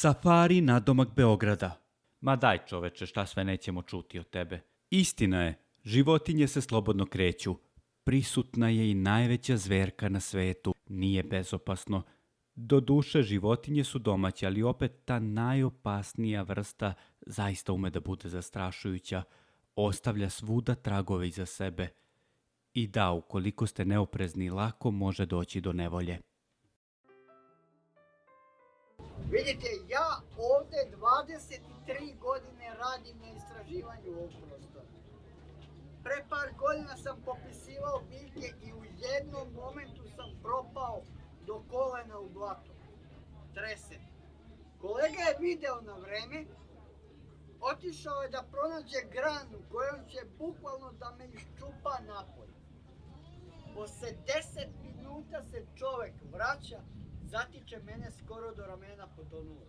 Safari nadomak Beograda. Ma daj čoveče, šta sve nećemo čuti od tebe. Istina je, životinje se slobodno kreću. Prisutna je i najveća zverka na svetu. Nije bezopasno. Doduše, životinje su domaće, ali opet ta najopasnija vrsta zaista ume da bude zastrašujuća. Ostavlja svuda tragove iza sebe. I da, ukoliko ste neoprezni, lako može doći do nevolje. Vidite, ja ovde 23 godine radim na istraživanju ovog prostora. Pre par godina sam popisivao biljke i u jednom momentu sam propao do kolena u blato. Tresen. Kolega je video na vreme, otišao je da pronađe granu kojom će bukvalno da me iščupa napolje. Posle 10 minuta se čovek vraća, zatiče mene skoro do ramena potonulo.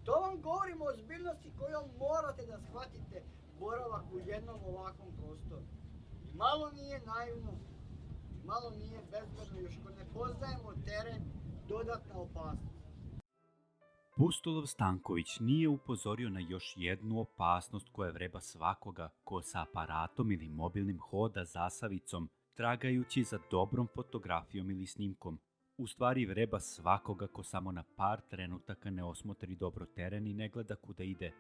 To vam govorim o ozbiljnosti kojom morate da shvatite boravak u jednom ovakvom prostoru. Malo nije naivno, malo nije bezbedno, još ko ne poznajemo teren, dodatna opasnost. Pustolov Stanković nije upozorio na još jednu opasnost koja vreba svakoga ko sa aparatom ili mobilnim hoda zasavicom, tragajući za dobrom fotografijom ili snimkom. U stvari vreba svakoga ko samo na par trenutaka ne osmotri dobro teren i ne gleda kuda ide.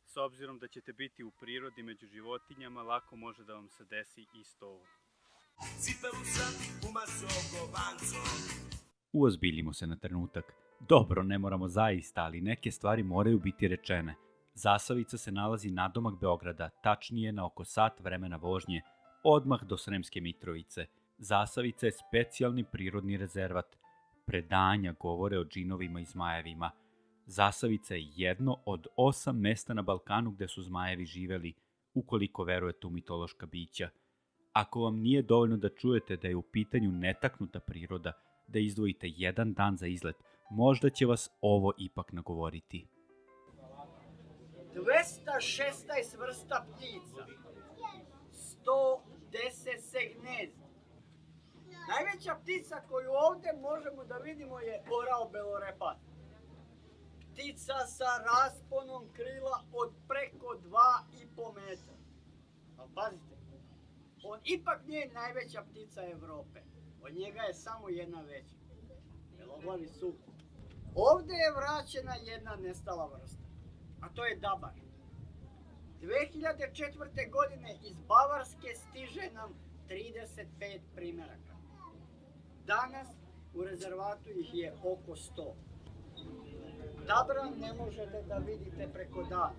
S obzirom da ćete biti u prirodi među životinjama, lako može da vam se desi isto ovo. Uozbiljimo se na trenutak. Dobro, ne moramo zaista, ali neke stvari moraju biti rečene. Zasavica se nalazi nadomak Beograda, tačnije na oko sat vremena vožnje, odmah do Sremske Mitrovice. Zasavica je specijalni prirodni rezervat. Predanja govore o džinovima i zmajevima. Zasavica je jedno od 8 mesta na Balkanu gde su zmajevi živeli, ukoliko verujete u mitološka bića. Ako vam nije dovoljno da čujete da je u pitanju netaknuta priroda, da izdvojite jedan dan za izlet, možda će vas ovo ipak nagovoriti. 216 vrsta ptica, 110 se gnezda. Najveća ptica koju ovde možemo da vidimo je orao belorepat. Ptica sa rasponom krila od preko 2,5 metra. Ali pazite, on ipak nije najveća ptica Evrope. Od njega je samo jedna veća. Beloglavi sup. Ovde je vraćena jedna nestala vrsta, a to je dabar. 2004. godine iz Bavarske stiže nam 35 primeraka. Danas u rezervatu ih je oko 100. Dabra ne možete da vidite preko dana.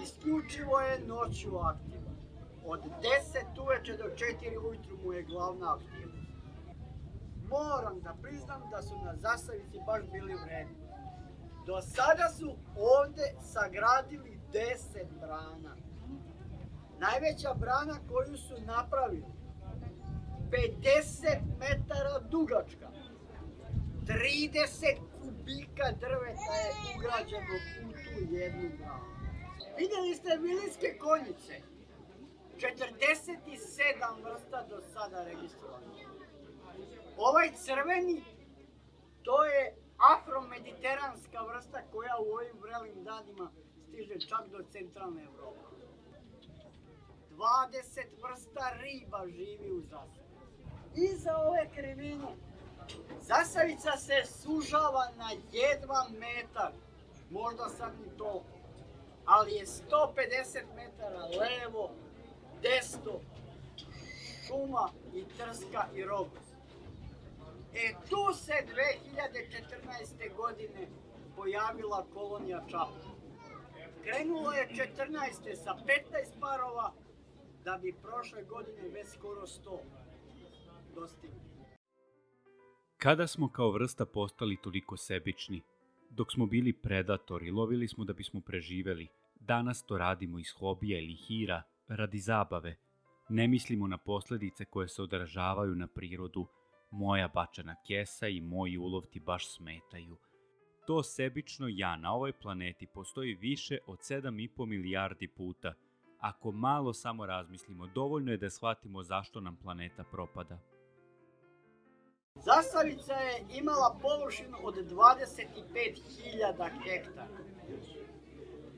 Isključivo je noću aktivan. Od 10 uveče do 4 ujutru mu je glavna aktivnost. Moram da priznam da su na Zasavici baš bili vredni. Do sada su ovde sagradili 10 brana. Najveća brana koju su napravili, 50 metara dugačka, 30 kubika drveta je ugrađeno u tu jednu branu. Vidjeli ste vilinske konjice, 47 vrsta do sada registrovano. Ovaj crveni, to je afromediteranska vrsta koja u ovim vrelim danima stiže čak do centralne Evrope. 20 vrsta riba živi u Zasavici. Iza ove krivine Zasavica se sužava na jedva metar, možda sad ni toliko, ali je 150 metara levo, desno, šuma i trska i roguz. Tu se 2014. godine pojavila kolonija čapa. Krenulo je 14. sa 15 parova, da bi prošle godine već skoro 100 dostigli. Kada smo kao vrsta postali toliko sebični? Dok smo bili predatori, lovili smo da bismo preživeli. Danas to radimo iz hobija ili hira, radi zabave. Ne mislimo na posledice koje se odražavaju na prirodu. Moja bačena kesa i moji ulov ti baš smetaju. To sebično ja na ovoj planeti postoji više od 7,5 milijardi puta. Ako malo samo razmislimo, dovoljno je da shvatimo zašto nam planeta propada. Zasavica je imala površinu od 25.000 hektara.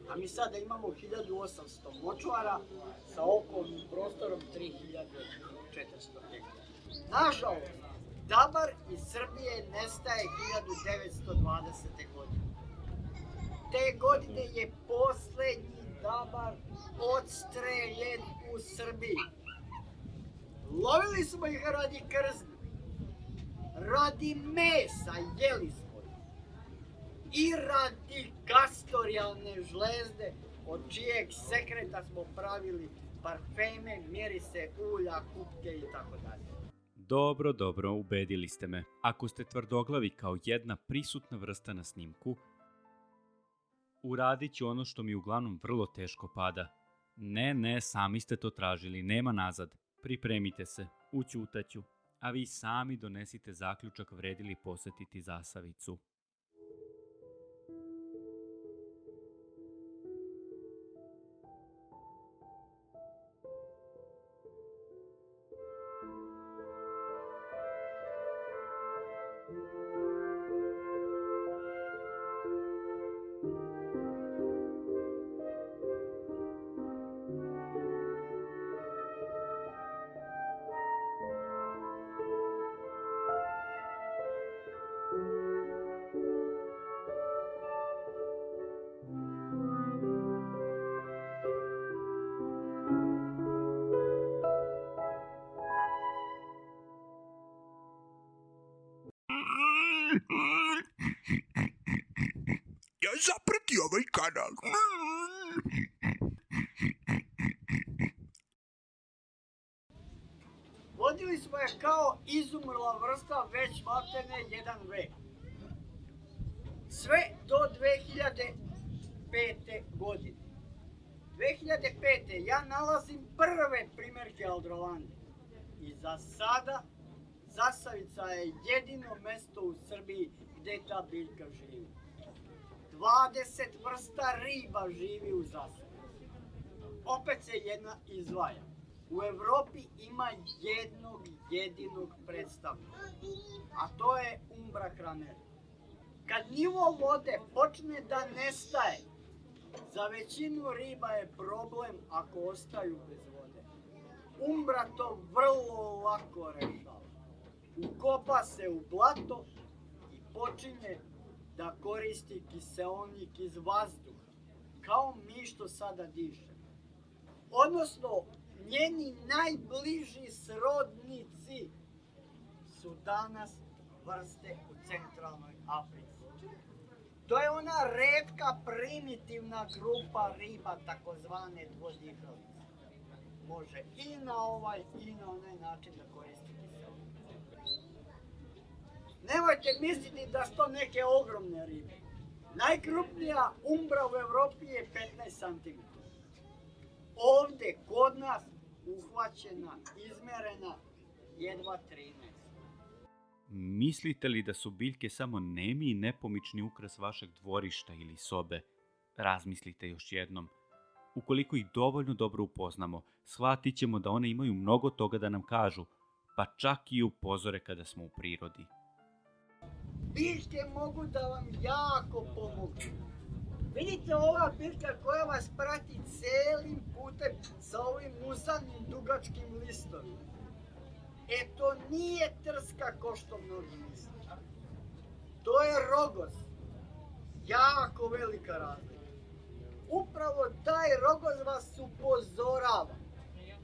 A mi sada imamo 1800 močvara sa okolnim prostorom 3400 hektara. Nažalost, dabar iz Srbije nestaje 1920. godine. Te godine je posljednji dabar odstreljen u Srbiji. Lovili smo ih radi krzna, radi mesa jeli smo ih i radi kastorijalne žlezde od čijeg sekreta smo pravili parfeme, mirise, ulja, kupke i tako dalje. Dobro, ubedili ste me. Ako ste tvrdoglavi kao jedna prisutna vrsta na snimku, uradit ću ono što mi uglavnom vrlo teško pada. Ne, sami ste to tražili, nema nazad. Pripremite se, ućutaću, a vi sami donesite zaključak vredi li posetiti Zasavicu. Ja zaprati ovaj kanal. Vodili smo je kao izumrla vrsta već maltene jedan vek. Sve do 2005. godine. 2005. ja nalazim prve primjerke aldrovande. I za sada Zasavica je jedino mesto u Srbiji gdje ta biljka živi. 20 vrsta riba živi u Zasavici. Opet se jedna izdvaja. U Evropi ima jednog jedinog predstavnika, a to je Umbra hraner. Kad nivo vode počne da nestaje, za većinu riba je problem ako ostaju bez vode. Umbra to vrlo lako rešava. Ukopa se u blato i počinje da koristi kiseonik iz vazduha, kao mi što sada diše. Odnosno, njeni najbliži srodnici su danas vrste u centralnoj Africi. To je ona retka primitivna grupa riba, takozvane dvodihalice. Može i na ovaj i na onaj način da koristi kiseonik. Nemojte misliti da su to neke ogromne ribe. Najkrupnija umbra u Evropi je 15 cm. Ovdje, kod nas, uhvaćena, izmerena, jedva 13. Mislite li da su biljke samo nemi i nepomični ukras vašeg dvorišta ili sobe? Razmislite još jednom. Ukoliko ih dovoljno dobro upoznamo, shvatit ćemo da one imaju mnogo toga da nam kažu, pa čak i upozore kada smo u prirodi. Biljke mogu da vam jako pomogu. Vidite ova biljka koja vas prati celim putem sa ovim usanim dugačkim listovima. To nije trska ko što mnogi misle. To je rogos. Jako velika razlika. Upravo taj rogos vas upozorava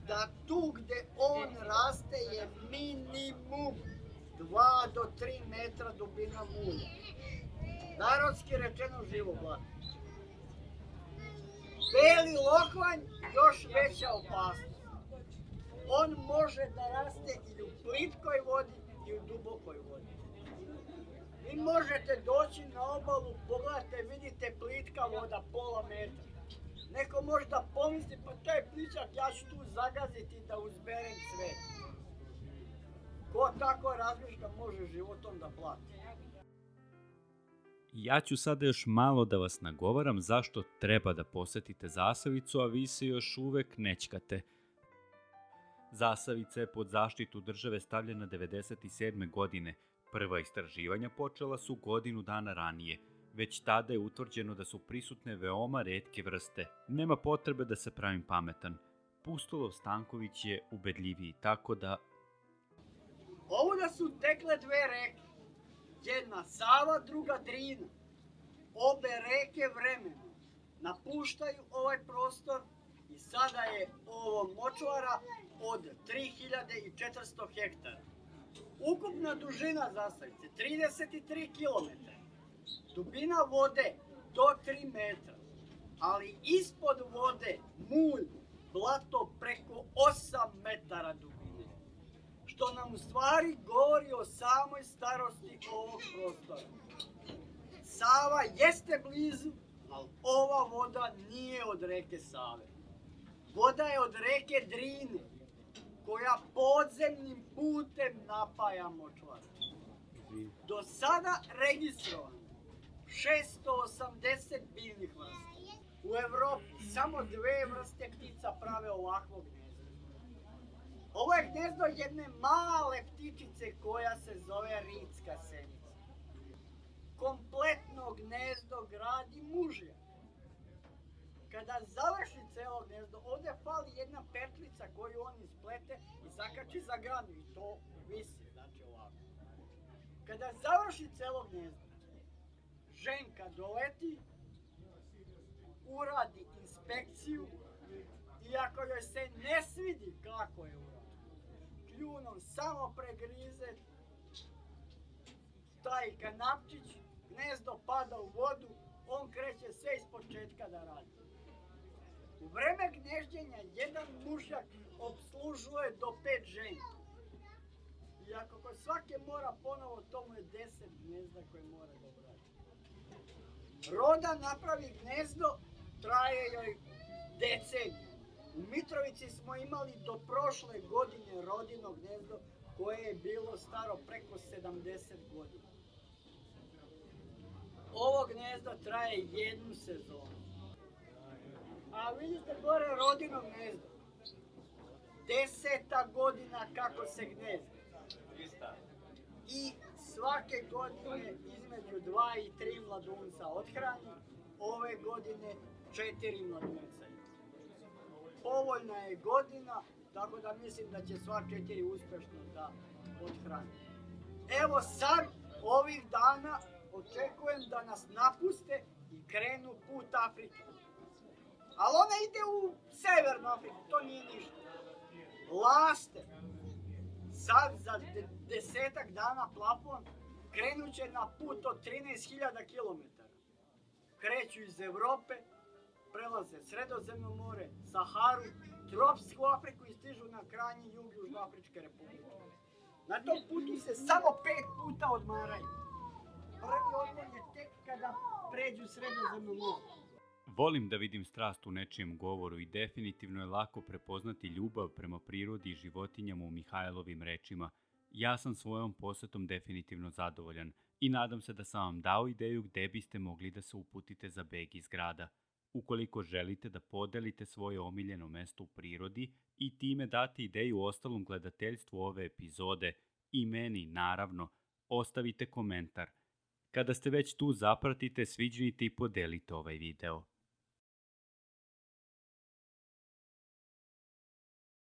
da tu gde on raste je minimum 2 do 3 metra dubina mulja. Narodski rečeno živo blato. Beli lokvanj još veća opasnost. On može da raste i u plitkoj vodi i u dubokoj vodi. Vi možete doći na obalu, pogledajte, vidite plitka voda, pola metra. Neko može da pomisli, pa to je pličak, ja ću tu zagaziti da uzberem cvet. Ko tako razmišlja može životom da plati. Ja ću sada još malo da vas nagovaram zašto treba da posetite Zasavicu, a vi se još uvek nećkate. Zasavica je pod zaštitu države stavljena 97. godine. Prva istraživanja počela su godinu dana ranije. Već tada je utvrđeno da su prisutne veoma retke vrste. Nema potrebe da se pravim pametan. Pustulov Stanković je ubedljiviji, tako da... Ovuda su tekle dve reke. Jedna Sava, druga Drina. Obe reke vremenom napuštaju ovaj prostor i sada je ovo močvara od 3400 hektara. Ukupna dužina Zasavice 33 km. Dubina vode do 3 metra. Ali ispod vode mulj, blato preko 8 metara dubine. Što nam u stvari govori o samoj starosti ovog prostora. Sava jeste blizu, ali ova voda nije od reke Save. Voda je od reke Drine, koja podzemnim putem napaja močvaru. Do sada registrovano 680 biljnih vrsta. U Evropi samo 2 vrste ptica prave ovakvo gnezdo. Ovo je gnezdo jedne male ptičice koja se zove ritska senica. Kompletno gnezdo gradi mužjak. Kada završi celo gnezdo, ovdje fali jedna petlica koju on isplete i zakači za granu i to visi, znači ovako. Kada završi celo gnezdo, ženka doleti, uradi inspekciju i ako joj se ne svidi kako je uradi, kljunom samo pregrize taj kanapčić, gnezdo pada u vodu, on kreće sve ispočetka da radi. U vreme gnježđenja jedan mužjak obslužuje do 5 žena. I ako kod svake mora ponovo, to mu je 10 gnezda koje mora da obrati. Roda napravi gnezdo, traje joj deceniju. U Mitrovici smo imali do prošle godine rodino gnezdo koje je bilo staro preko 70 godina. Ovo gnezdo traje jednu sezonu. A vidite gore rodino gnezdo. 10. godina kako se gnezdi. I svake godine između 2 i 3 mladunca odhrani. Ove godine 4 mladunca. Povoljna je godina, tako da mislim da će sva 4 uspešno da odhrani. Evo sad, ovih dana, očekujem da nas napuste i krenu put Afrike. Ali ona ide u Severnu Afriku, to nije ništa. Laste, sad za 10 dana plafon, krenut će na put od 13.000 km. Kreću iz Evrope, prelaze Sredozemno more, Saharu, tropsku Afriku i stižu na krajnji jug Južnoafričke republike. Na tom putu se samo 5 puta odmaraju. Prvi odmor je tek kada pređu Sredozemno more. Volim da vidim strast u nečijem govoru i definitivno je lako prepoznati ljubav prema prirodi i životinjama u Mihajlovim rečima. Ja sam svojom posetom definitivno zadovoljan i nadam se da sam vam dao ideju gde biste mogli da se uputite za beg iz grada. Ukoliko želite da podelite svoje omiljeno mesto u prirodi i time date ideju ostalom gledateljstvu ove epizode i meni, naravno, ostavite komentar. Kada ste već tu, zapratite, sviđnite i podelite ovaj video.